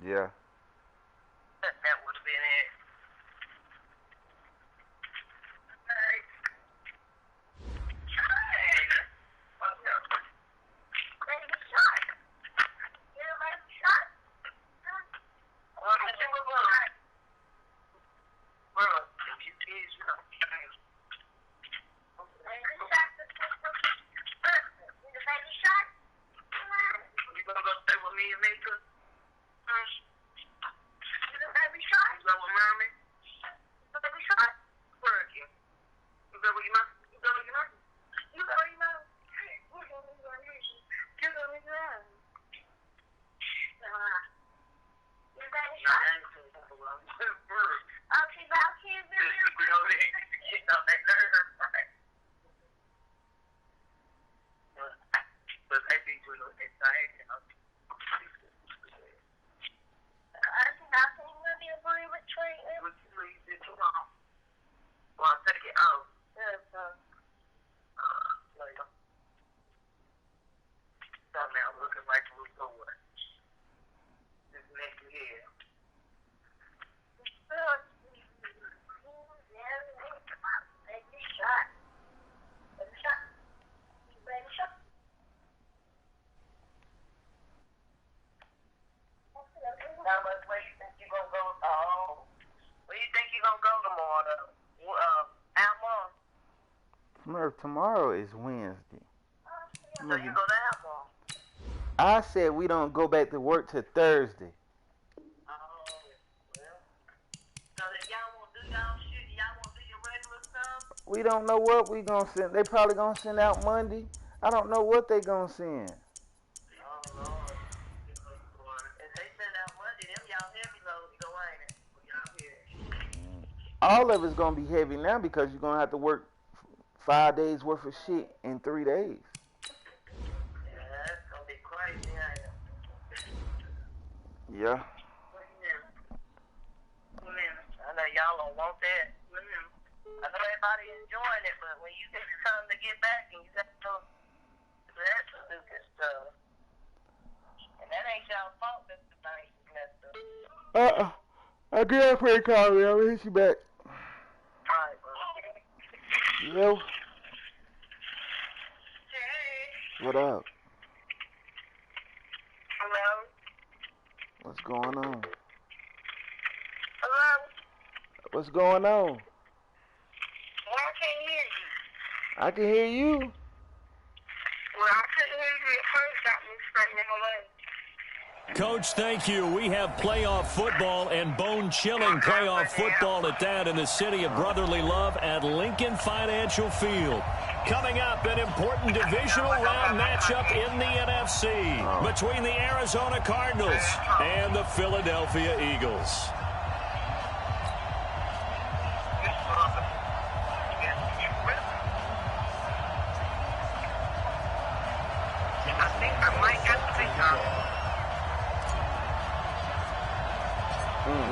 Yeah. That would have been it. Tomorrow is Wednesday. So you go to Apple? I said we don't go back to work till Thursday. Oh, well. So that y'all won't do y'all shit? Y'all won't do your regular stuff? We don't know what we gonna send. They probably gonna send out Monday. I don't know what they gonna send. Oh, Lord. If they send out Monday, them y'all heavy loads go, ain't it? Y'all here. All of it's gonna be heavy now because you're gonna have to work 5 days worth of shit in 3 days. Yeah, that's gonna be crazy, ain't it? Yeah. I know y'all don't want that. I know everybody enjoying it, but when you get time to get back and you got to do that stupid stuff, and that ain't y'all's fault that the thing is messed up. I get up here, call me. I'm gonna hit you back. Alright, bro. Yo. Hey. What up? Hello. What's going on? Hello. What's going on? Well, I can't hear you. I can hear you. Well, I couldn't hear you at first. Got me straight in my leg. Coach, thank you. We have playoff football and bone-chilling playoff football at that in the city of brotherly love at Lincoln Financial Field. Coming up, an important divisional round matchup in the NFC between the Arizona Cardinals and the Philadelphia Eagles. I think I might get the picture.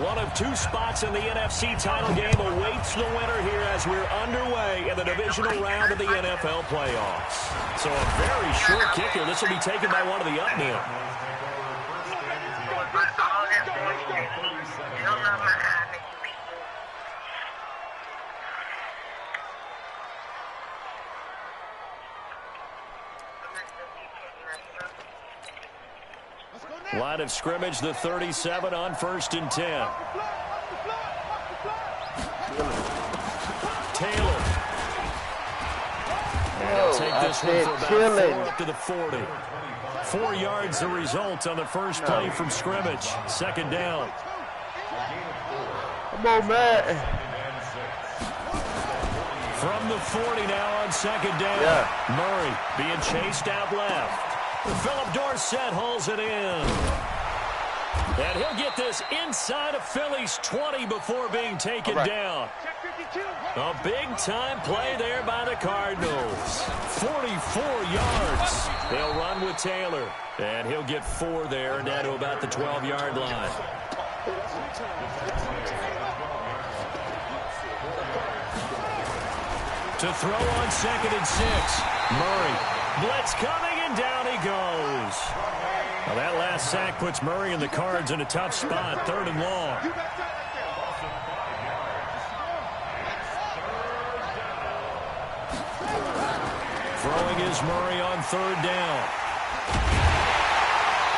One of two spots in the NFC title game awaits the winner here as we're underway in the divisional round of the NFL playoffs. So a very short kicker. This will be taken by one of the up men. Line of scrimmage, the 37 on 1st and 10. Taylor. And he'll take this one for about 4 up to the 40. 4 yards the result on the first play from scrimmage. 2nd down. Come on, man. From the 40 now on 2nd down. Murray being chased out left. Philip Dorsett hauls it in. And he'll get this inside of Philly's 20 before being taken down. A big-time play there by the Cardinals. 44 yards. They'll run with Taylor. And he'll get 4 there, down to about the 12-yard line. To throw on 2nd and 6. Murray. Blitz coming, and down he goes. Well, that last sack puts Murray and the Cards in a tough spot, 3rd and long. Throwing is Murray on 3rd down.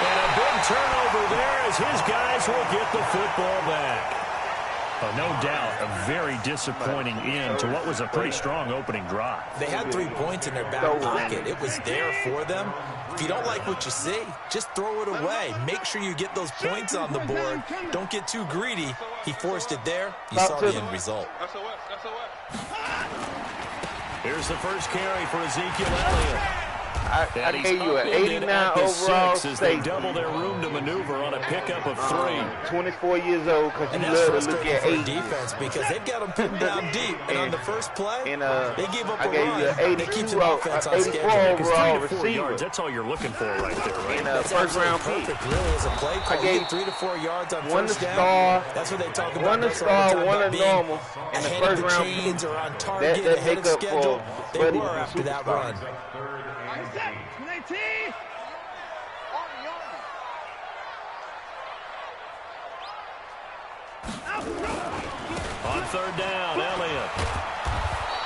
And a big turnover there as his guys will get the football back. Oh, no doubt, a very disappointing end to what was a pretty strong opening drive. They had 3 points in their back pocket. It was there for them. If you don't like what you see, just throw it away. Make sure you get those points on the board. Don't get too greedy. He forced it there. You saw the end result. Here's the first carry for Ezekiel Elliott. I gave you an 89 overall as they double their room to maneuver on a pickup of 3. 24 years old because you love to look at 8 defense because they've got them pinned down deep. And on the first play, they gave up a run. That keeps an offense on schedule. 84 overall 3 to 4 yards, that's all you're looking for right there, right? That's first round pick. Perfect, really, as a play call. I gave 3 to 4 yards on one first down. Star, that's what they talk about. One star, one normal. And the first round pick. Or on target, ahead of schedule. They were after that run. On 3rd down, Elliott.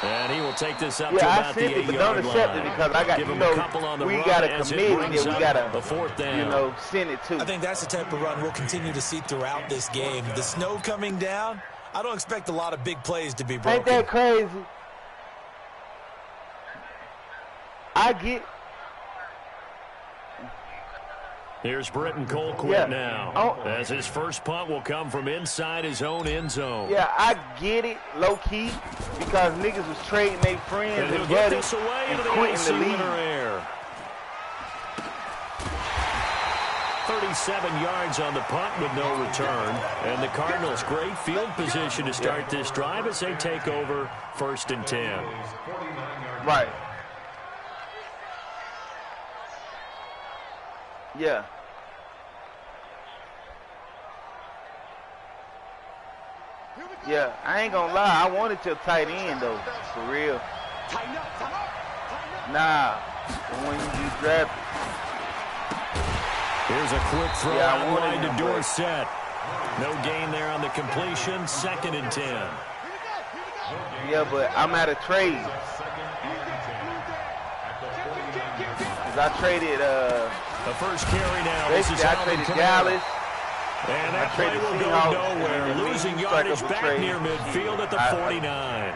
And he will take this up to I about the sent it, but 8-yard don't accept it line. because I got, Give you him know, a couple on the we run got a as it committee brings that we up got a to, 4th down. you know, send it to. I think that's the type of run we'll continue to see throughout this game. The snow coming down, I don't expect a lot of big plays to be broken. Ain't that crazy? I get. Here's Britton Colquitt now. As his first punt will come from inside his own end zone. Yeah, I get it, low-key, because niggas was trading their friends and buddies and quitting the league. Air. 37 yards on the punt with no return. And the Cardinals, great field position to start this drive as they take over 1st and 10. Right. Yeah. Yeah, I ain't gonna lie. I wanted your tight end, though, for real. Nah, when you get drafted. Here's a quick throw out wide to Dorsett. No gain there on the completion. 2nd and 10. Yeah, but I'm out of trades. Because I traded, the first carry now. This is I traded Dallas. And that play will go nowhere. Losing yardage back near midfield at the 49.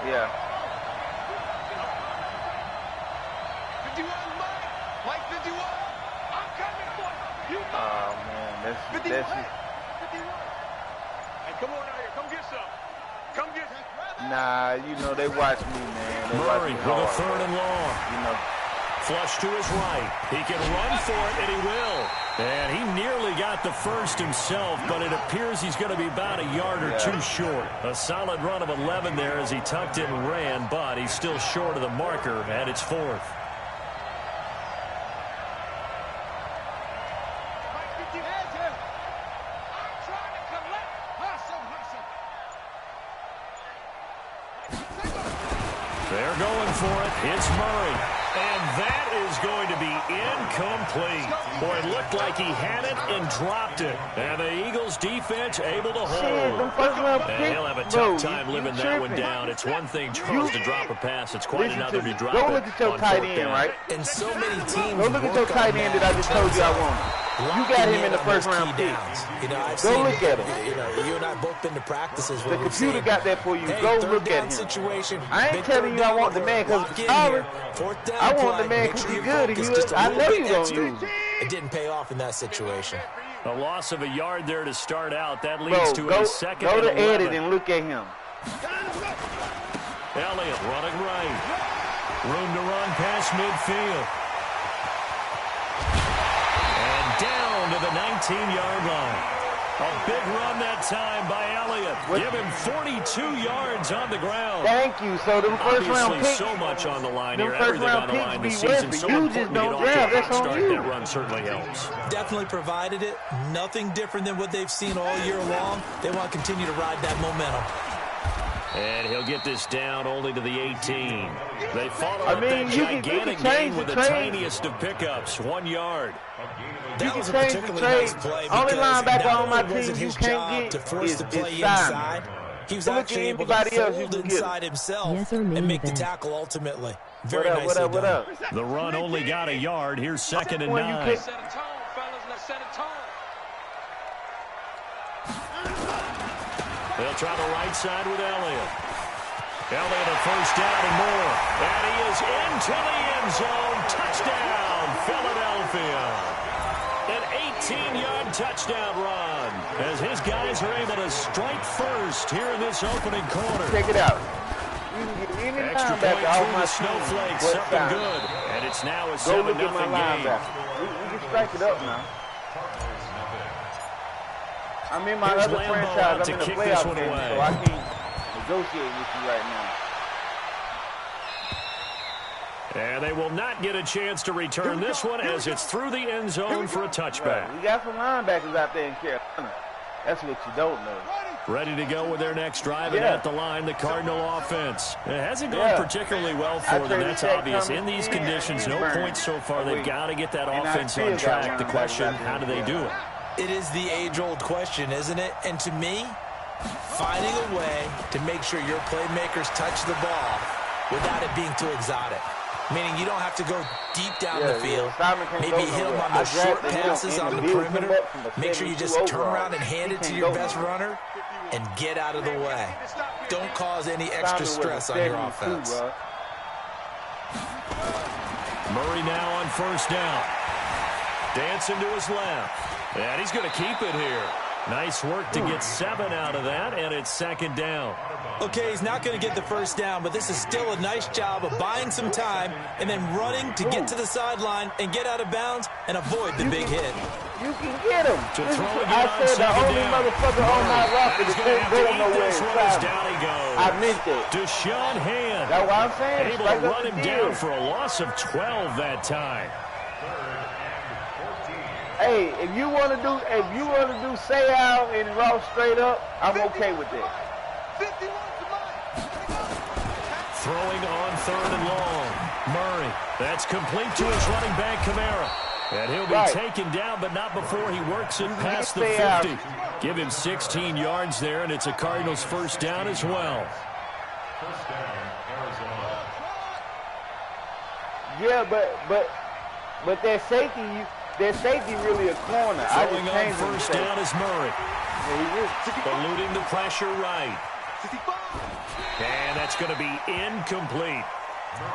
Yeah. Oh, man. That's just... Hey, come on out here. Come get some. Come get some. Nah, you know, they watch me, man. They Murray watch me with hard, a 3rd and long. You know. Flush to his right. He can run for it, and he will. And he nearly got the first himself, but it appears he's going to be about a yard or two short. A solid run of 11 there as he tucked in and ran, but he's still short of the marker at its 4th. They're going for it. It's Murray. And that is going to be incomplete. Boy, it looked like he had it and dropped it. And the Eagles defense able to hold. And he'll have a tough time living that one down. It's one thing, Charles, to drop a pass. It's quite another to drop it. Go look at your tight end, right? And so many teams. Go look at your tight end that I just told you I wanted. You got him in the first round pick. You know, Go look at him. You know, you and I both been to practices. The computer got that for you. Hey, go look at him. Situation, I ain't telling you I want the man because he's solid. I want the man because he's good. I know you don't use him. It didn't pay off in that situation. A loss of a yard there to start out. That leads to a 2nd Go to and 11. edit and look at him. Elliott running right. Room to run past midfield. And down to the 19-yard line. A big run that time by Elliott. Give him 42 yards on the ground. Thank you. So the first round picks. So much on the line here. Everything on the line this season. So you just don't draft. That's on you. That run certainly helps. Definitely provided it. Nothing different than what they've seen all year long. They want to continue to ride that momentum. And he'll get this down only to the 18. They follow up that you gigantic can gain with the trade. tiniest of pickups, 1 yard. You can change the trade. Only linebacker on my team you can't get is Simon. He was actually able to fold inside himself and make the tackle ultimately. Very nicely done. What up? The run only got a yard. Here's 2nd and 9. Set a tone, fellas. Let's set a tone. They'll try the right side with Elliott. Elliott a first down and more. And he is into the end zone. Touchdown, Philadelphia. An 18-yard touchdown run as his guys are able to strike first here in this opening quarter. Check it out. You can get any Extra linebacker point off through my the snowflakes. Something good. And it's now a 7-0 Go look at my game. linebacker. We can strike it up now. I'm in my Here's other Lambeau franchise. out I'm to in the kick this playoff one game, away. so I can't negotiate with you right now. And they will not get a chance to return this one as it's through the end zone for a touchback. Right. We got some linebackers out there in Carolina. That's what you don't know. Ready to go with their next drive, and at the line, the Cardinal offense. It hasn't gone particularly well for them. That's obvious. In these conditions, no points so far. They've got to get that offense on track. The question, how do they do it? It is the age-old question, isn't it? And to me, finding a way to make sure your playmakers touch the ball without it being too exotic. Meaning you don't have to go deep down the field. Maybe hit them on those short passes on the perimeter. Make sure you just turn around and hand it to your best runner and get out of the way. Don't cause any extra stress on your offense. Murray now on first down. Dancing to his left. And he's going to keep it here. Nice work to get 7 out of that, and it's 2nd down. Okay, he's not going to get the first down, but this is still a nice job of buying some time and then running to get to the sideline and get out of bounds and avoid the big hit. You can get him. I said the only motherfucker on my roster that can't go nowhere inside. Down he goes. I meant that. Deshaun Hand. That's what I'm saying. Able to run him down for a loss of 12 that time. Hey, if you want to do Sayal and Ross straight up, I'm okay with that. Throwing on 3rd and long. Murray. That's complete to his running back, Kamara. And he'll be taken down, but not before he works it past the 50. Give him 16 yards there, and it's a Cardinals first down as well. Yeah, but that safety really a corner. Throwing on first down is Murray. Eluding the pressure right. And that's going to be incomplete.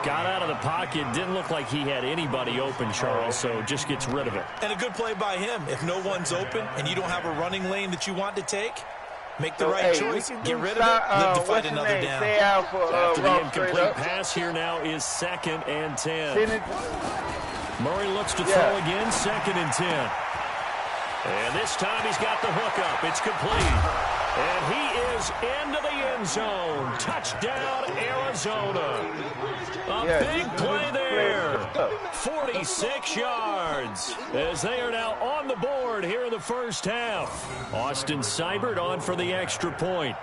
Got out of the pocket. Didn't look like he had anybody open, Charles, so just gets rid of it. And a good play by him. If no one's open and you don't have a running lane that you want to take, make the right choice. Get rid of it. Live to fight another down. After the incomplete pass, here now is 2nd and 10. Murray looks to throw again, 2nd and 10. And this time he's got the hook up. It's complete. And he is into the end zone. Touchdown, Arizona. A big play there. 46 yards as they are now on the board here in the first half. Austin Seibert on for the extra point.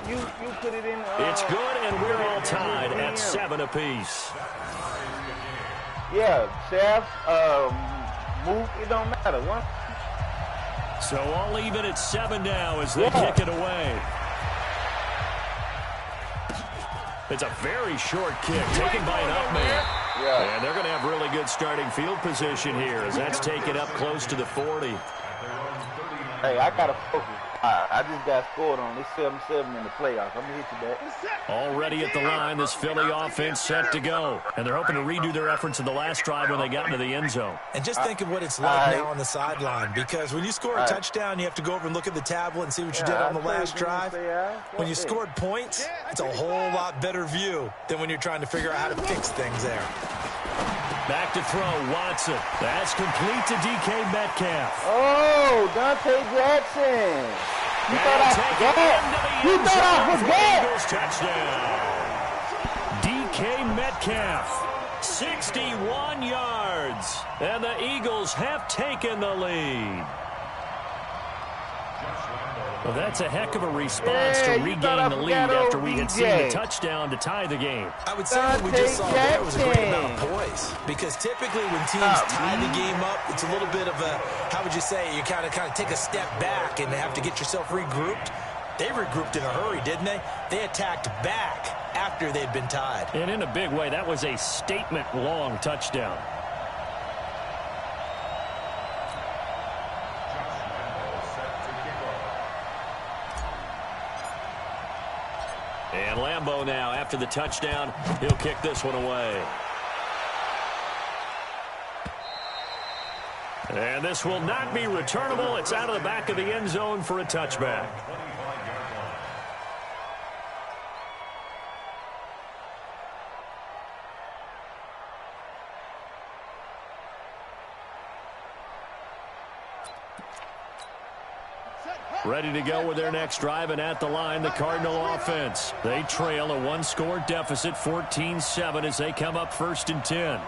You put it in. It's good, and we're all tied at 7 apiece. Yeah, Chef, move, it don't matter. What? So all even at 7 now as they kick it away. It's a very short kick taken by an up man. Yeah. And they're going to have really good starting field position here as that's taken up close to the 40. Hey, I got to focus. I just got scored on. It's 7-7 in the playoffs. I'm going to hit you back. Already at the line, this Philly offense set to go. And they're hoping to redo their efforts in the last drive when they got into the end zone. And just think of what it's like now on the sideline. Because when you score a touchdown, you have to go over and look at the tablet and see what you did on the last drive. When you scored points, it's a whole lot better view than when you're trying to figure out how to fix things there. Back to throw, Watson. That's complete to DK Metcalf. Oh, Dante Jackson. You thought I forgot? You thought I forgot? Touchdown. DK Metcalf, 61 yards. And the Eagles have taken the lead. Well, that's a heck of a response to regain the lead after we had seen the touchdown to tie the game. I would say what we just saw there was a great amount of poise, because typically when teams tie the game up, it's a little bit of a, how would you say, you kind of take a step back and have to get yourself regrouped. They regrouped in a hurry, didn't they? They attacked back after they'd been tied. And in a big way, that was a statement-long touchdown. And Lambeau now, after the touchdown, he'll kick this one away. And this will not be returnable. It's out of the back of the end zone for a touchback. Ready to go with their next drive, and at the line, the Cardinal offense. They trail a one-score deficit, 14-7, as they come up 1st and 10.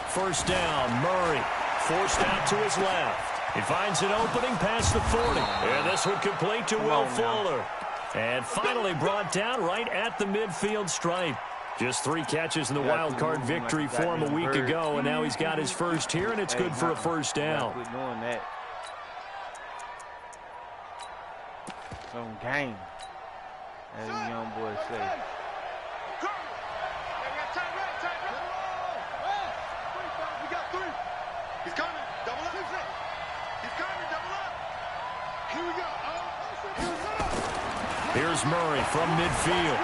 First down, Murray. Forced out to his left. He finds an opening past the 40. And this one complete to Will Fuller. And finally brought down right at the midfield stripe. Just 3 catches in the wild card victory for him a week ago, and now he's got his first here, and it's good for a first down. Some game, as the young boy say. We got 3. He's coming. Double up. He's coming. Double up. Here we go. Here's Murray from midfield.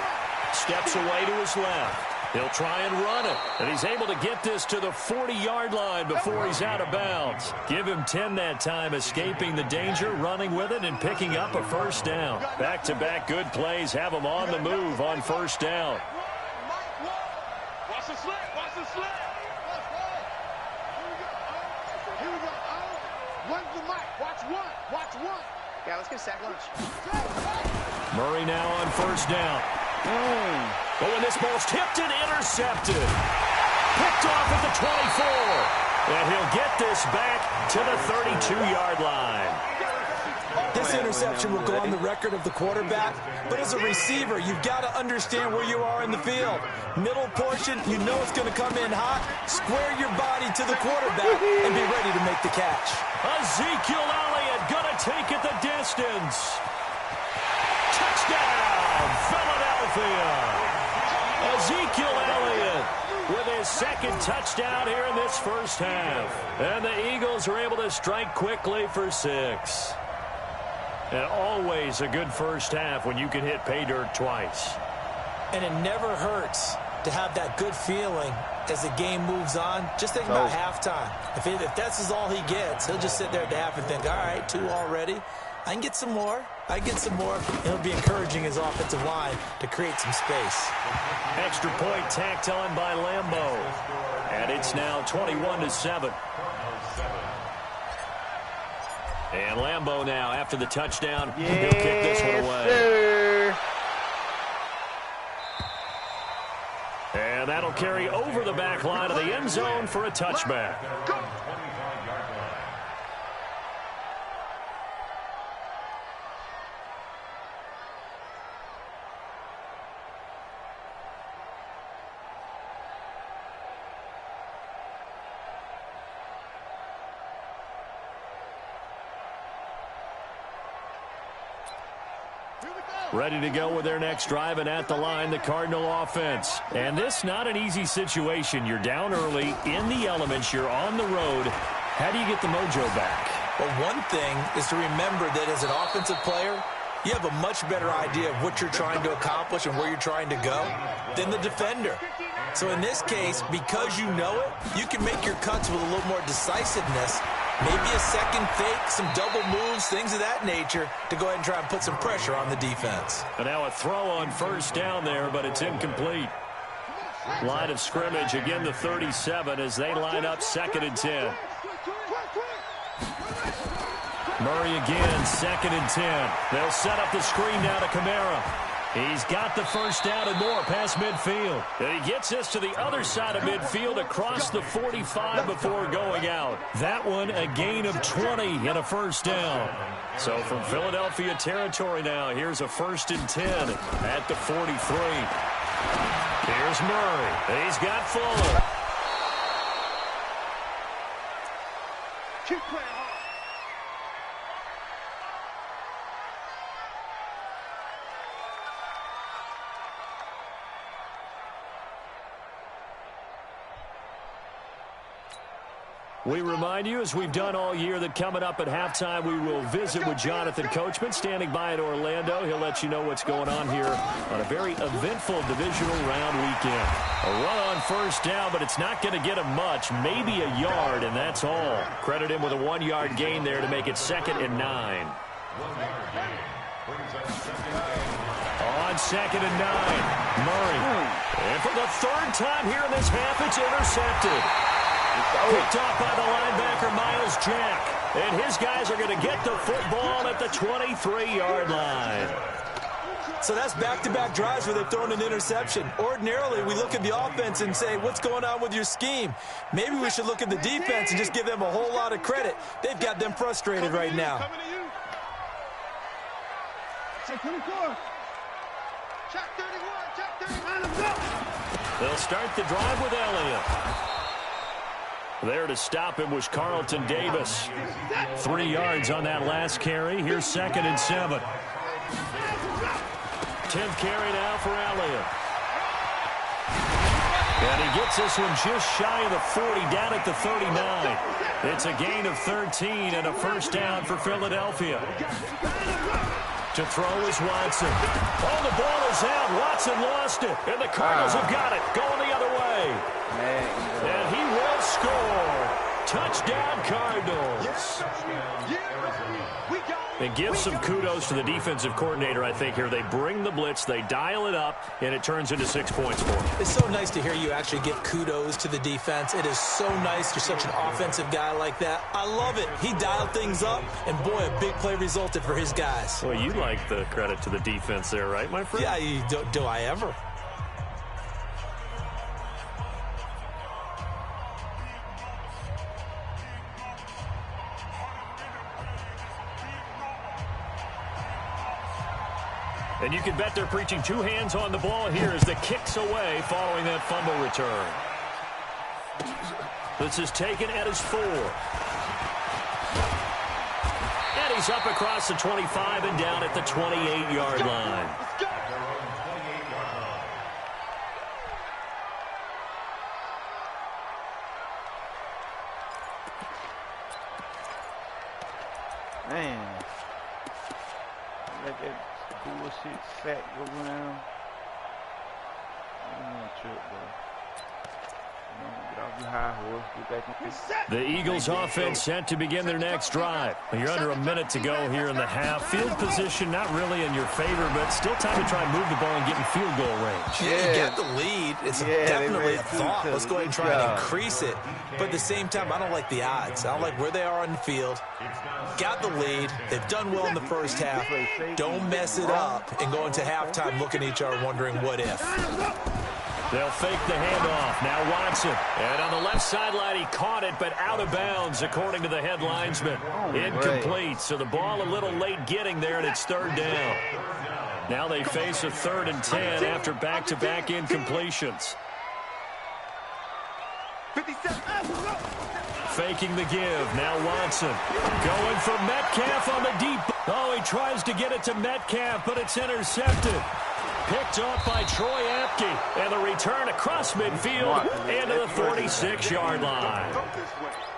Steps away to his left. He'll try and run it. And he's able to get this to the 40-yard line before he's out of bounds. Give him 10 that time, escaping the danger, running with it, and picking up a first down. Back-to-back good plays have him on the move on first down. Watch the slant. Watch the slant. Here we go. Run the mic. Watch one. Watch one. Yeah, let's get a sack lunch. Murray now on first down. But when this ball's tipped and intercepted. Picked off at the 24. And he'll get this back to the 32-yard line. This interception will go on the record of the quarterback, but as a receiver, you've got to understand where you are in the field. Middle portion, you know it's going to come in hot. Square your body to the quarterback and be ready to make the catch. Ezekiel Elliott going to take it the distance. Touchdown, Philadelphia. Ezekiel Elliott with his second touchdown here in this first half. And the Eagles are able to strike quickly for 6. And always a good first half when you can hit pay dirt twice. And it never hurts to have that good feeling as the game moves on. Just think about halftime. If that's all he gets, he'll just sit there at the half and think, all right, 2 already. I can get some more. I can get some more. And he'll be encouraging his offensive line to create some space. Extra point tacked on by Lambeau. And it's now 21-7. And Lambeau now, after the touchdown, he'll kick this one away. Sir. And that'll carry over the back line of the end zone for a touchback. Ready to go with their next drive, and at the line, the Cardinal offense. And this not an easy situation. You're down early, in the elements, you're on the road. How do you get the mojo back? Well, one thing is to remember that as an offensive player, you have a much better idea of what you're trying to accomplish and where you're trying to go than the defender. So in this case, because you know it, you can make your cuts with a little more decisiveness. Maybe a second fake, some double moves, things of that nature to go ahead and try and put some pressure on the defense. And now a throw on first down there, but it's incomplete. Line of scrimmage, again the 37 as they line up 2nd and 10. Murray again, 2nd and 10. They'll set up the screen now to Kamara. He's got the first down and more past midfield. And he gets this to the other side of midfield across the 45 before going out. That one a gain of 20 and a first down. So from Philadelphia territory now, here's a 1st and 10 at the 43. Here's Murray. He's got Fuller. Keep playing hard. We remind you, as we've done all year, that coming up at halftime, we will visit with Jonathan Coachman, standing by in Orlando. He'll let you know what's going on here on a very eventful divisional round weekend. A run on first down, but it's not going to get him much, maybe a yard, and that's all. Credit him with a 1-yard gain there to make it 2nd and 9. On 2nd and 9, Murray. And for the 3rd time here in this half, it's intercepted. Picked off by the linebacker, Miles Jack. And his guys are going to get the football at the 23-yard line. So that's back-to-back drives where they've thrown an interception. Ordinarily, we look at the offense and say, what's going on with your scheme? Maybe we should look at the defense and just give them a whole lot of credit. They've got them frustrated right now. Check 24. Check 31. Check 39. Let's go. They'll start the drive with Elliott. There to stop him was Carlton Davis. 3 yards on that last carry. Here's 2nd and 7. 10th carry now for Elliott. And he gets this one just shy of the 40, down at the 39. It's a gain of 13 and a first down for Philadelphia. To throw is Watson. Oh, the ball is out. Watson lost it. And the Cardinals have got it. Going the other way. And he will score. Touchdown, Cardinals. And give some kudos to the defensive coordinator, I think, here. They bring the blitz, they dial it up, and it turns into 6 points for them. It's so nice to hear you actually give kudos to the defense. It is so nice. You're such an offensive guy like that. I love it. He dialed things up, and boy, a big play resulted for his guys. Well, you like the credit to the defense there, right, my friend? Yeah, do I ever? And you can bet they're preaching 2 hands on the ball here as the kick's away following that fumble return. This is taken at his 4. And he's up across the 25 and down at the 28-yard line. Man. Let that bullshit sack go around. I don't want to trip, bro. Get off your high horse. Get back in. The Eagles offense set to begin their next drive. You're under a minute to go here in the half. Field position not really in your favor, but still time to try and move the ball and get in field goal range. Yeah, you got the lead. It's definitely a thought. Let's go ahead and try and increase it. But at the same time, I don't like the odds. I don't like where they are on the field. Got the lead. They've done well in the first half. Don't mess it up and go into halftime looking at each other wondering what if. They'll fake the handoff. Now Watson. And on the left sideline, he caught it, but out of bounds, according to the head linesman. Incomplete. So the ball a little late getting there, and it's 3rd down. Now they face a 3rd and 10 after back-to-back incompletions. Faking the give. Now Watson. Going for Metcalf on the deep. Oh, he tries to get it to Metcalf, but it's intercepted. Picked off by Troy Apke. And the return across midfield into the 46-yard line.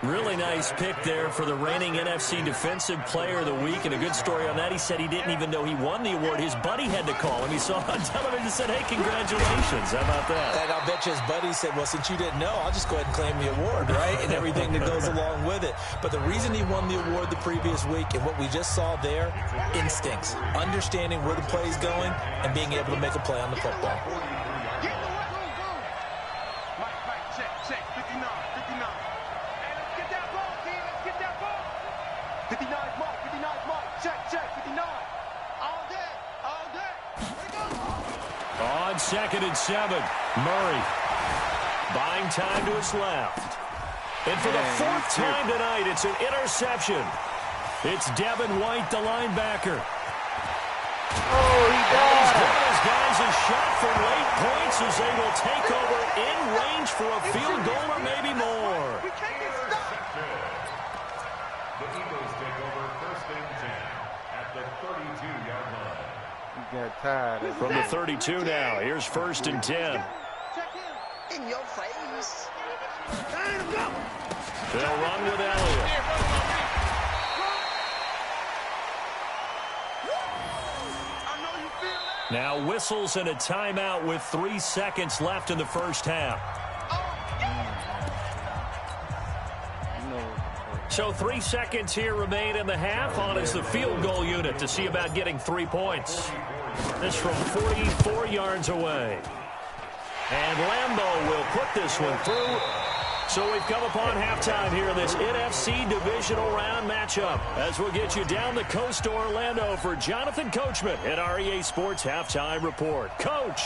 Really nice pick there for the reigning NFC Defensive Player of the Week. And a good story on that. He said he didn't even know he won the award. His buddy had to call him. He saw it on television and said, hey, congratulations. How about that? And I'll bet you his buddy said, well, since you didn't know, I'll just go ahead and claim the award, right? And everything that goes along with it. But the reason he won the award the previous week and what we just saw there, instincts. Understanding where the play is going and being able to make a play on the football. Check, 59. Hey, let's get that ball, team. Let's get that ball. 59's Mike. Check, 59. All day. Here we go. on 2nd and 7. Murray buying time to his left. And for the 4th time tonight, it's an interception. It's Devin White, the linebacker. Oh, he died. He's got his guys a shot for late points as they will take over in range for a field goal or maybe more. We can't get stopped. The Eagles take over 1st and 10 at the 32-yard line. He got tired. From the 32 now, here's 1st and 10. In your face. They'll run with Elliott. Now whistles and a timeout with 3 seconds left in the first half. So 3 seconds here remain in the half. On is the field goal unit to see about getting 3 points. This from 44 yards away. And Lambeau will put this one through. So we've come upon halftime here in this NFC divisional round matchup. As we'll get you down the coast to Orlando for Jonathan Coachman at our EA Sports Halftime Report. Coach,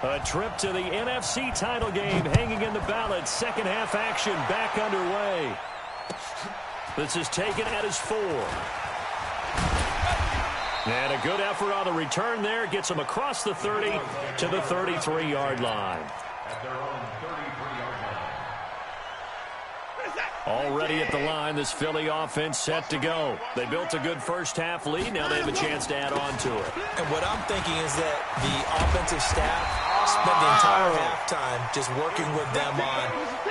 a trip to the NFC title game hanging in the balance. Second half action back underway. This is taken at his 4. And a good effort on the return there. Gets him across the 30 to the 33-yard line. At their own 33-yard line. Already at the line, this Philly offense set to go. They built a good first half lead. Now they have a chance to add on to it. And what I'm thinking is that the offensive staff spent the entire halftime just working with them on,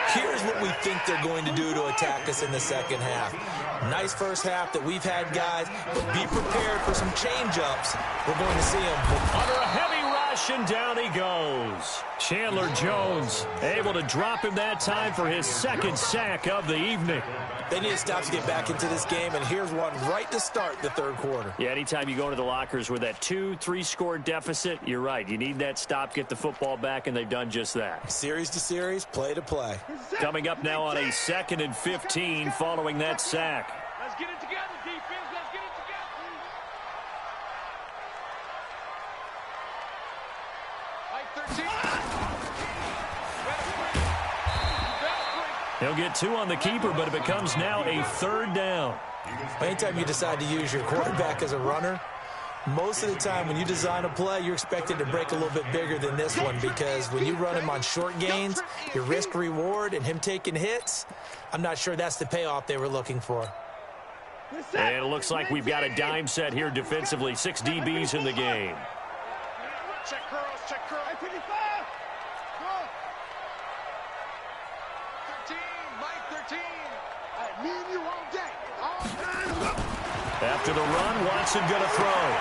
here's what we think they're going to do to attack us in the second half. Nice first half that we've had, guys, but be prepared for some change-ups. We're going to see them. Under a heavy rush, and down he goes. Chandler Jones able to drop him that time for his 2nd sack of the evening. They need to stop to get back into this game, and here's one right to start the 3rd quarter. Yeah, anytime you go to the lockers with that 2-3 score deficit, you're right. You need that stop, get the football back, and they've done just that. Series to series, play to play. Coming up now on a 2nd and 15 following that sack. Let's get it together, defense. Let's get it together. Like 13. He'll get 2 on the keeper, but it becomes now a 3rd down. Anytime you decide to use your quarterback as a runner, most of the time when you design a play, you're expected to break a little bit bigger than this one, because when you run him on short gains, your risk-reward and him taking hits, I'm not sure that's the payoff they were looking for. And it looks like we've got a dime set here defensively. 6 DBs in the game. Check curls, check curls. 55. 13, Mike 13. Me and you all day. All time. After the run, Watson going to throw.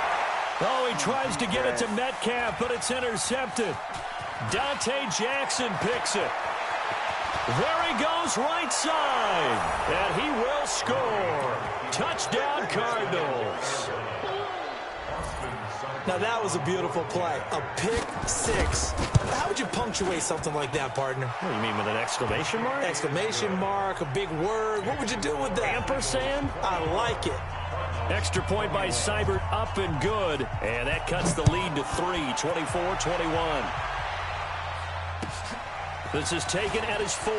Oh, he tries to get it to Metcalf, but it's intercepted. Dante Jackson picks it. There he goes, right side. And he will score. Touchdown, Cardinals. Now, that was a beautiful play. A pick 6. How would you punctuate something like that, partner? What do you mean, with an exclamation mark? Exclamation mark, a big word. What would you do with that? Ampersand? I like it. Extra point by Seibert, up and good. And that cuts the lead to 3, 24-21. This is taken at his 4.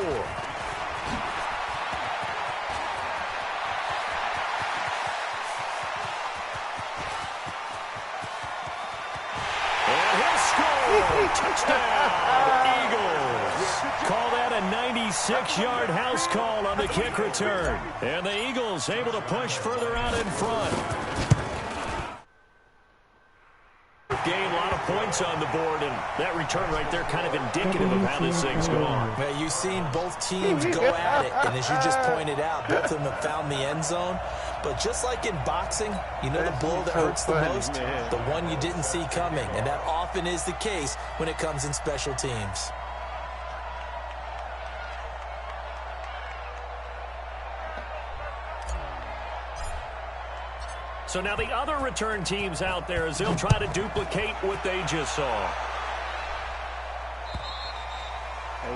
And he'll score! Touchdown, Eagles! Call that a 96-yard house call on the kick return. And the Eagles able to push further out in front. Game, a lot of points on the board, and that return right there kind of indicative of how this thing's going. Now, you've seen both teams go at it, and as you just pointed out, both of them have found the end zone. But just like in boxing, you know the blow that hurts the most? The one you didn't see coming, and that often is the case when it comes in special teams. So now the other return teams out there as they'll try to duplicate what they just saw.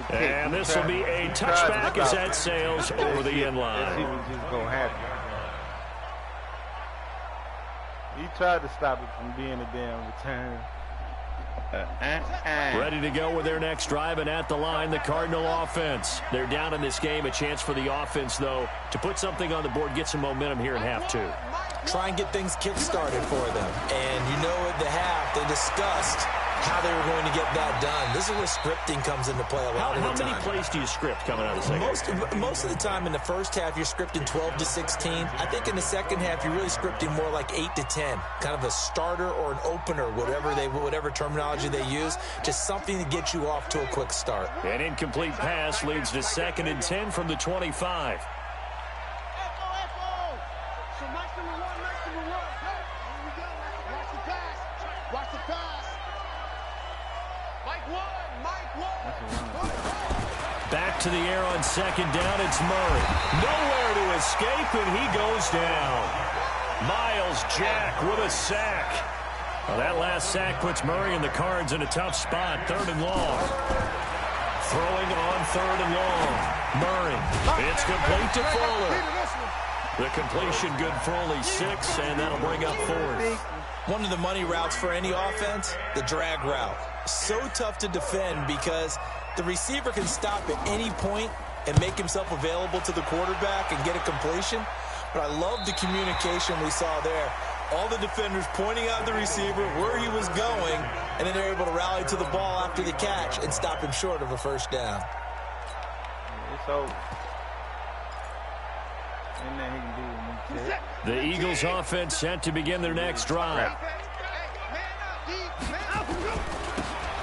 And this will be a touchback as that sails over the end line. Let's see what's just going to happen. He tried to stop it from being a damn return. Ready to go with their next drive, and at the line, the Cardinal offense. They're down in this game. A chance for the offense, though, to put something on the board, get some momentum here in half two. Try and get things kick-started for them. And you know at the half, they discussed how they were going to get that done. This is where scripting comes into play a lot of the time. How many plays do you script coming out of the second? Most of the time in the first half, you're scripting 12 to 16. I think in the second half, you're really scripting more like 8 to 10. Kind of a starter or an opener, whatever terminology they use. Just something to get you off to a quick start. An incomplete pass leads to 2nd and 10 from the 25. Back to the air on 2nd down, it's Murray. Nowhere to escape, and he goes down. Miles Jack with a sack. Well, that last sack puts Murray and the Cards in a tough spot, 3rd and long. Throwing on 3rd and long. Murray, it's complete to Fuller. The completion good for only 6, and that'll bring up 4th. One of the money routes for any offense, the drag route. So tough to defend because the receiver can stop at any point and make himself available to the quarterback and get a completion. But I love the communication we saw there. All the defenders pointing out the receiver where he was going, and then they're able to rally to the ball after the catch and stop him short of a first down. It's over. And then he can do it. The Eagles offense set to begin their next drive.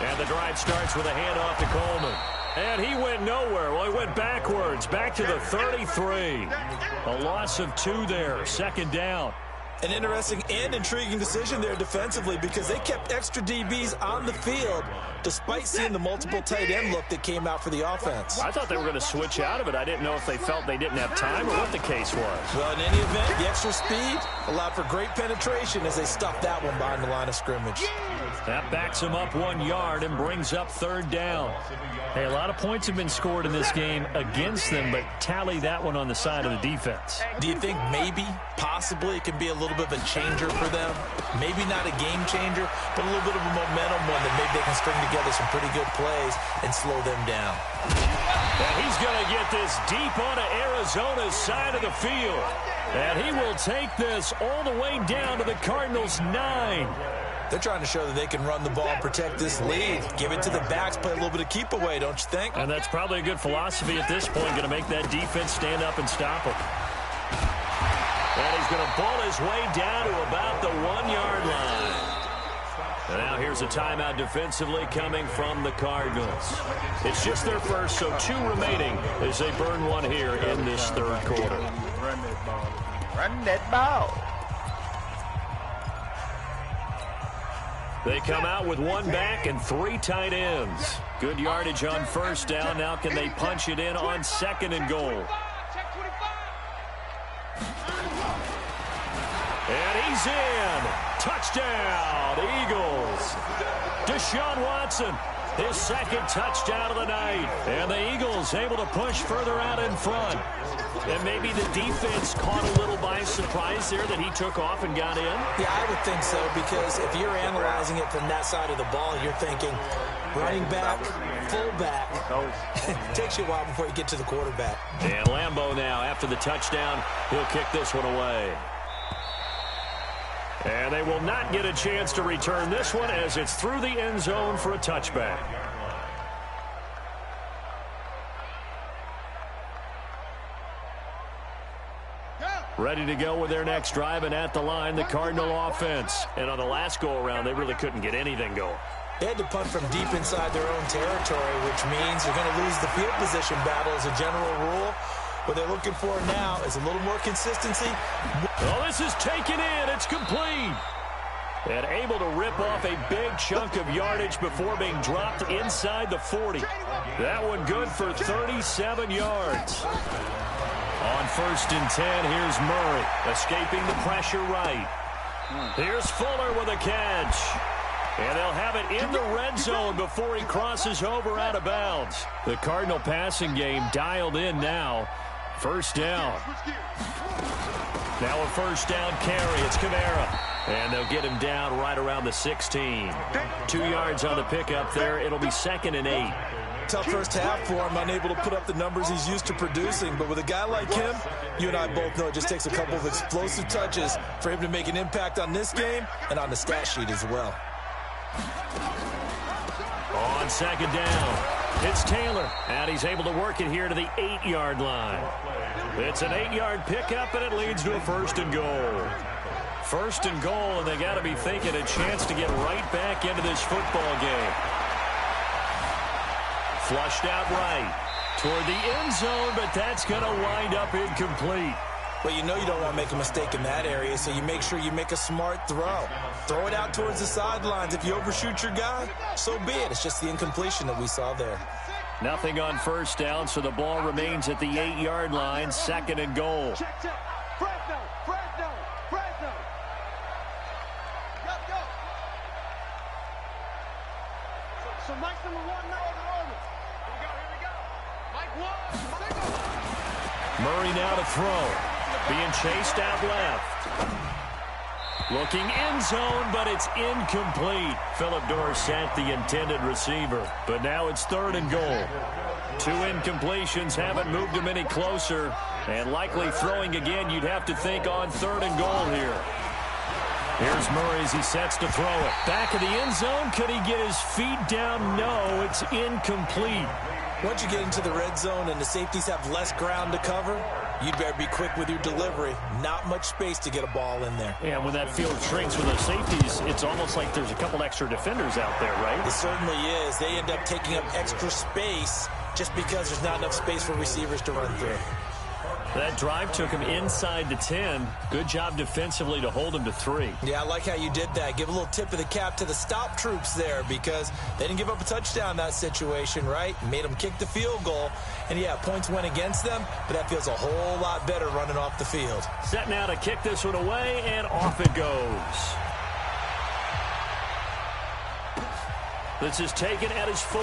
And the drive starts with a handoff to Coleman. And he went nowhere. Well, he went backwards, back to the 33. A loss of 2 there, 2nd down. An interesting and intriguing decision there defensively because they kept extra DBs on the field despite seeing the multiple tight end look that came out for the offense. I thought they were going to switch out of it. I didn't know if they felt they didn't have time or what the case was. Well, in any event, the extra speed allowed for great penetration as they stuffed that one behind the line of scrimmage. That backs him up 1 yard and brings up 3rd down. Hey, a lot of points have been scored in this game against them, but tally that one on the side of the defense. Do you think maybe, possibly, it can be a little bit of a changer for them? Maybe not a game changer, but a little bit of a momentum one that maybe they can string together some pretty good plays and slow them down. And he's going to get this deep onto Arizona's side of the field. And he will take this all the way down to the Cardinals' 9. They're trying to show that they can run the ball and protect this lead. Give it to the backs, play a little bit of keep away, don't you think? And that's probably a good philosophy at this point, going to make that defense stand up and stop him. And he's going to ball his way down to about the 1-yard line. And now here's a timeout defensively coming from the Cardinals. It's just their first, so 2 remaining as they burn one here in this 3rd quarter. Run that ball. Run that ball. They come out with 1 back and 3 tight ends. Good yardage on 1st down. Now can they punch it in on 2nd and goal? And he's in. Touchdown, Eagles. Deshaun Watson, his 2nd touchdown of the night. And the Eagles able to push further out in front. And maybe the defense caught a little by surprise there that he took off and got in? Yeah, I would think so, because if you're analyzing it from that side of the ball, you're thinking running back, fullback. It takes you a while before you get to the quarterback. And Lambeau now, after the touchdown, he'll kick this one away. And they will not get a chance to return this one as it's through the end zone for a touchback. Ready to go with their next drive, and at the line, the Cardinal offense. And on the last go-around, they really couldn't get anything going. They had to punt from deep inside their own territory, which means they're going to lose the field position battle as a general rule. What they're looking for now is a little more consistency. Oh, this is taken in. It's complete. And able to rip off a big chunk of yardage before being dropped inside the 40. That one good for 37 yards. On 1st and 10, here's Murray, escaping the pressure right. Here's Fuller with a catch. And they'll have it in the red zone before he crosses over out of bounds. The Cardinal passing game dialed in now. 1st down. Now a first down carry. It's Kamara. And they'll get him down right around the 16. 2 yards on the pickup there. It'll be 2nd and 8. Tough first half for him, unable to put up the numbers he's used to producing. But with a guy like him, you and I both know it just takes a couple of explosive touches for him to make an impact on this game and on the stat sheet as well. On 2nd down, it's Taylor, and he's able to work it here to the 8-yard line. It's an 8-yard pickup, and it leads to a 1st and goal. 1st and goal, and they got to be thinking a chance to get right back into this football game. Flushed out right toward the end zone, but that's going to wind up incomplete. Well, you know you don't want to make a mistake in that area, so you make sure you make a smart throw. Throw it out towards the sidelines. If you overshoot your guy, so be it. It's just the incompletion that we saw there. Nothing on first down, so the ball remains at the 8-yard line, 2nd and goal. Fresno. Go. So Mike's number 1 now. Here we go. Mike 1. Murray now to throw. Being chased out left. Looking end zone, but it's incomplete. Philip Dorsett, the intended receiver. But now it's 3rd and goal. 2 incompletions haven't moved him any closer. And likely throwing again, you'd have to think on 3rd and goal here. Here's Murray as he sets to throw it. Back of the end zone. Could he get his feet down? No, it's incomplete. Once you get into the red zone and the safeties have less ground to cover, you'd better be quick with your delivery. Not much space to get a ball in there. Yeah, when that field shrinks with those safeties, it's almost like there's a couple extra defenders out there, right? It certainly is. They end up taking up extra space just because there's not enough space for receivers to run through. That drive took him inside the 10. Good job defensively to hold him to 3. Yeah, I like how you did that. Give a little tip of the cap to the stop troops there because they didn't give up a touchdown in that situation, right? Made them kick the field goal. And, yeah, points went against them, but that feels a whole lot better running off the field. Set now to kick this one away, and off it goes. This is taken at his 4.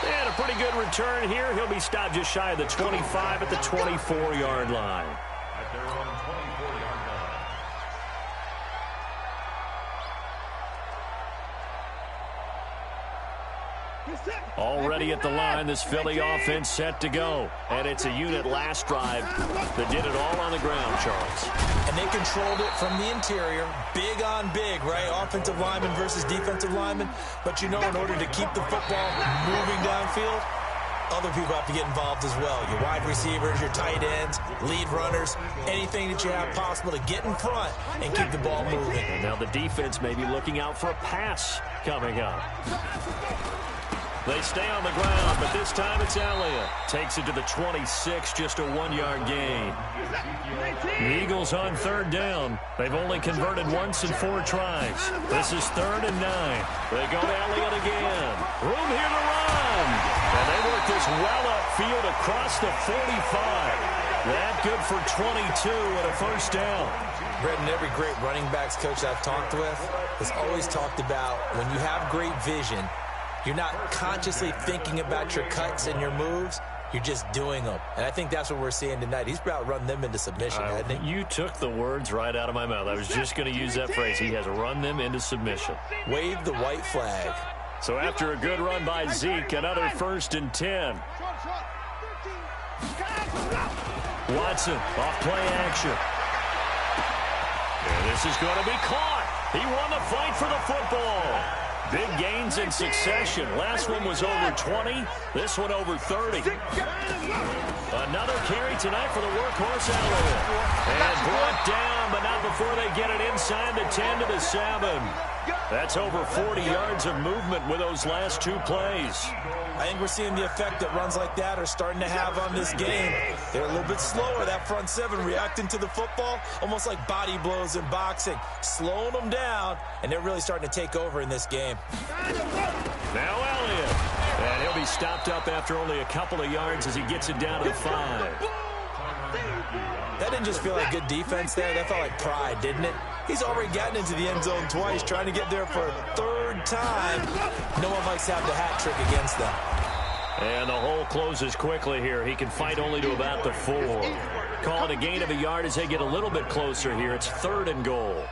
And a pretty good return here. He'll be stopped just shy of the 25 at the 24-yard line. At their own 24-yard line. Already at the line, this Philly offense set to go. And it's a unit last drive that did it all on the ground, Charles. And they controlled it from the interior. Big on big, right? Offensive lineman versus defensive lineman. But you know, in order to keep the football moving downfield, other people have to get involved as well. Your wide receivers, your tight ends, lead runners, anything that you have possible to get in front and keep the ball moving. And now the defense may be looking out for a pass coming up. They stay on the ground, but this time it's Elliott. Takes it to the 26, just a 1-yard gain. The Eagles on 3rd down. They've only converted once in 4 tries. This is 3rd and 9. They go to Elliott again. Room here to run. And they work this well upfield across the 45. That good for 22 and a first down. Brendan, every great running backs coach I've talked with has always talked about when you have great vision, you're not consciously thinking about your cuts and your moves. You're just doing them. And I think that's what we're seeing tonight. He's about run them into submission, hasn't he? You took the words right out of my mouth. I was just going to use that phrase. He has run them into submission. Wave the white flag. So after a good run by Zeke, another 1st and 10. Watson off play action. And this is going to be caught. He won the fight for the football. Big gains in succession. Last one was over 20. This one over 30. Another carry tonight for the workhorse Elliott. And brought down, but not before they get it inside the 10 to the 7. That's over 40 yards of movement with those last 2 plays. I think we're seeing the effect that runs like that are starting to have on this game. They're a little bit slower, that front 7, reacting to the football, almost like body blows in boxing, slowing them down, and they're really starting to take over in this game. Now Elliott, and he'll be stopped up after only a couple of yards as he gets it down to the 5. That didn't just feel like good defense there. That felt like pride, didn't it? He's already gotten into the end zone twice, trying to get there for a 3rd time. No one likes to have the hat trick against them. And the hole closes quickly here. He can fight only to about the 4. Call it a gain of a yard as they get a little bit closer here. It's 3rd and goal.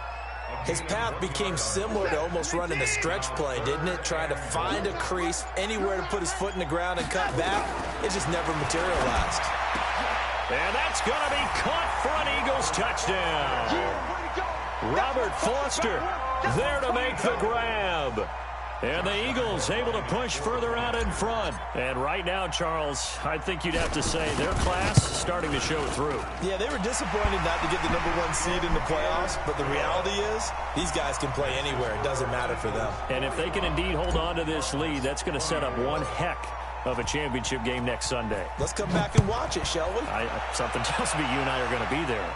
His path became similar to almost running a stretch play, didn't it? Trying to find a crease, anywhere to put his foot in the ground and cut back. It just never materialized. And that's going to be caught for an Eagles touchdown. Robert Foster there to make the grab. And the Eagles able to push further out in front. And right now, Charles, I think you'd have to say their class starting to show through. Yeah, they were disappointed not to get the #1 seed in the playoffs, but the reality is these guys can play anywhere. It doesn't matter for them. And if they can indeed hold on to this lead, that's going to set up one heck of a championship game next Sunday. Let's come back and watch it, shall we? Something tells me you and I are going to be there.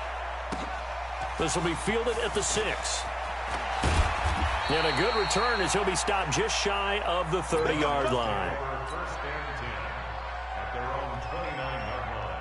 This will be fielded at the 6. And a good return as he'll be stopped just shy of the 30-yard line. First and 10 at their own 29-yard line.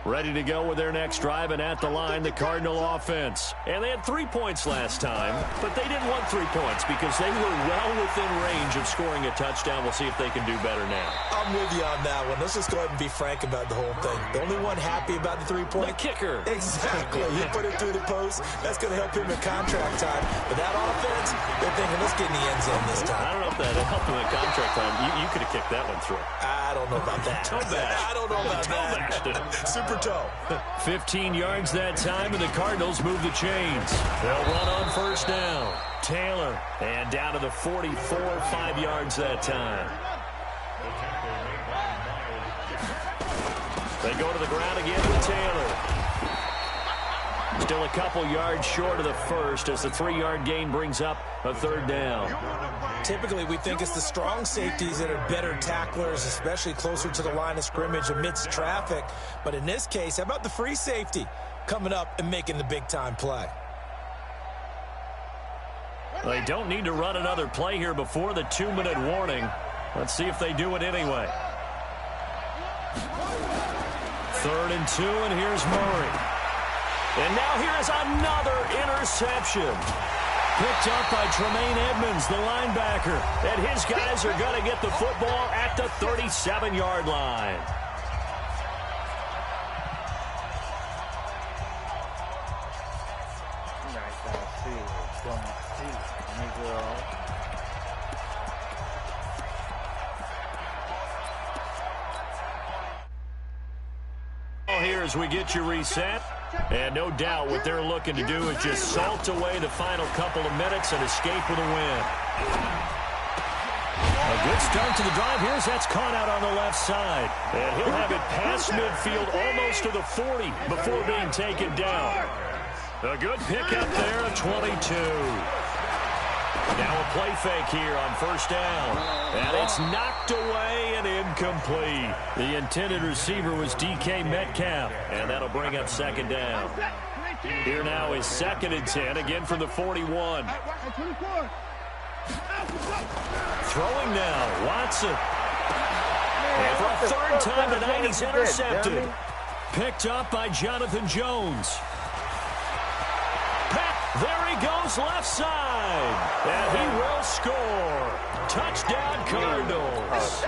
Ready to go with their next drive, and at the line, the Cardinal offense. And they had 3 points last time, but they didn't want 3 points because they were well within range of scoring a touchdown. We'll see if they can do better now. I'm with you on that one. Let's just go ahead and be frank about the whole thing. The only one happy about the 3-point? The kicker. Exactly. He put it through the post. That's going to help him in contract time. But that offense, they're thinking, let's get in the end zone this time. I don't know if that helped him in contract time. You could have kicked that one through. I don't know about that. I don't know about that. Super toe. 15 yards that time, and the Cardinals move the chains. They'll run on first down. Taylor, and down to the 44, 5 yards that time. They go to the ground again with Taylor. Still a couple yards short of the first as the 3-yard gain brings up a 3rd down. Typically, we think it's the strong safeties that are better tacklers, especially closer to the line of scrimmage amidst traffic. But in this case, how about the free safety coming up and making the big-time play? They don't need to run another play here before the 2-minute warning. Let's see if they do it anyway. 3rd and 2, and here's Murray. And now here is another interception. Picked up by Tremaine Edmonds, the linebacker. And his guys are going to get the football at the 37-yard line. Here as we get you reset. And no doubt what they're looking to do is just salt away the final couple of minutes and escape with a win. A good start to the drive. Here's that's caught out on the left side. And he'll have it past midfield almost to the 40 before being taken down. A good pickup there at 22. Now a play fake here on first down. And it's knocked away and incomplete. The intended receiver was DK Metcalf. And that'll bring up 2nd down. Here now is 2nd and 10, again from the 41. Throwing now, Watson. And for a 3rd time tonight, he's intercepted. Picked up by Jonathan Jones. There he goes left side. And he will score. Touchdown Cardinals.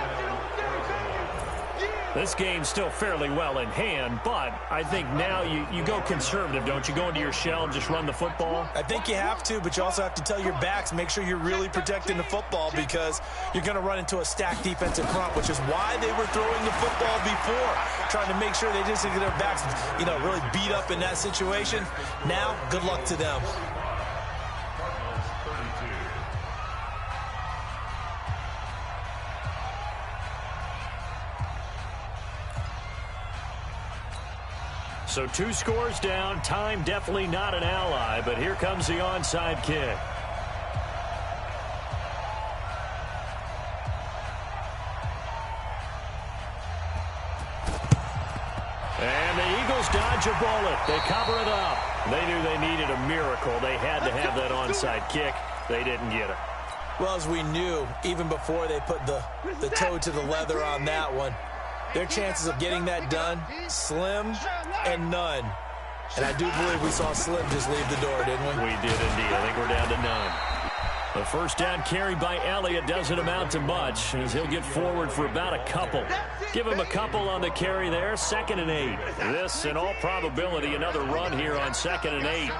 This game's still fairly well in hand, but I think now you go conservative, don't you? Go into your shell and just run the football? I think you have to, but you also have to tell your backs, make sure you're really protecting the football because you're going to run into a stacked defensive front, which is why they were throwing the football before, trying to make sure they just get their backs, really beat up in that situation. Now, good luck to them. So 2 scores down. Time definitely not an ally, but here comes the onside kick. And the Eagles dodge a bullet. They cover it up. They knew they needed a miracle. They had to have that onside kick. They didn't get it. Well, as we knew, even before they put the toe to the leather on that one, Their chances of getting that done, slim and none. And I do believe we saw Slim just leave the door, didn't we? We did indeed. I think we're down to none. The first down carry by Elliott doesn't amount to much, as he'll get forward for about a couple. Give him a couple on the carry there, 2nd and 8. This, in all probability, another run here on 2nd and 8.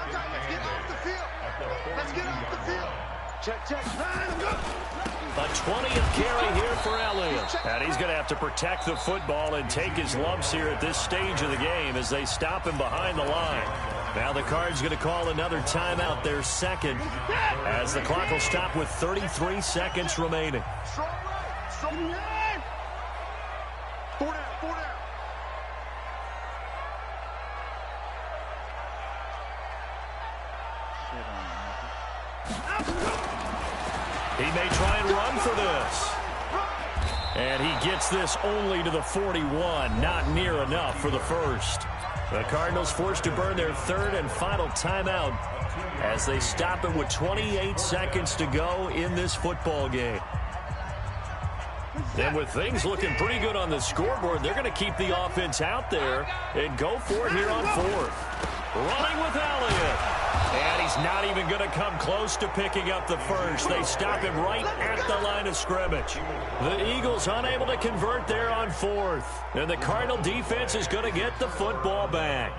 Let's get off the field. Check, check. Go. A 20th carry here for Elliott. And he's going to have to protect the football and take his lumps here at this stage of the game as they stop him behind the line. Now the Cards going to call another timeout, their second, as the clock will stop with 33 seconds remaining. Strong right. Strong right. 4 down. 4 down. He may try and run for this. And he gets this only to the 41. Not near enough for the first. The Cardinals forced to burn their 3rd and final timeout as they stop it with 28 seconds to go in this football game. And with things looking pretty good on the scoreboard, they're going to keep the offense out there and go for it here on 4th. Running with Elliott. And he's not even going to come close to picking up the first. They stop him right at the line of scrimmage. The Eagles unable to convert there on 4th. And the Cardinal defense is going to get the football back.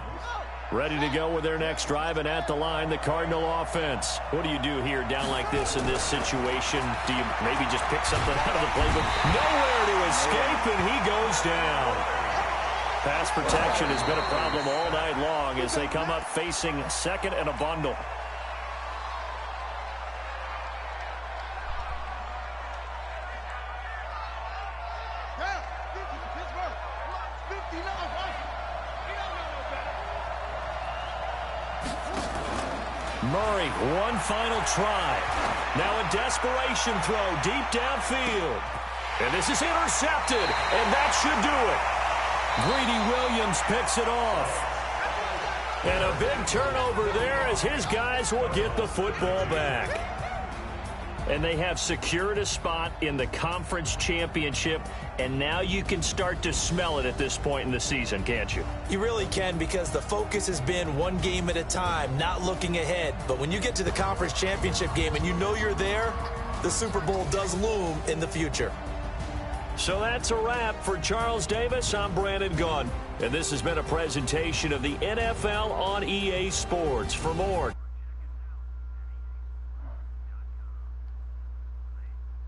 Ready to go with their next drive, and at the line, the Cardinal offense. What do you do here down like this in this situation? Do you maybe just pick something out of the playbook? Nowhere to escape, and he goes down. Pass protection has been a problem all night long as they come up facing 2nd and a bundle. Murray, one final try. Now a desperation throw deep downfield. And this is intercepted, and that should do it. Greedy Williams picks it off. And a big turnover there as his guys will get the football back. And they have secured a spot in the conference championship, and now you can start to smell it at this point in the season, can't you? You really can, because the focus has been one game at a time, not looking ahead. But when you get to the conference championship game and you know you're there, the Super Bowl does loom in the future. So that's a wrap for Charles Davis. I'm Brandon Gunn, and this has been a presentation of the NFL on EA Sports. For more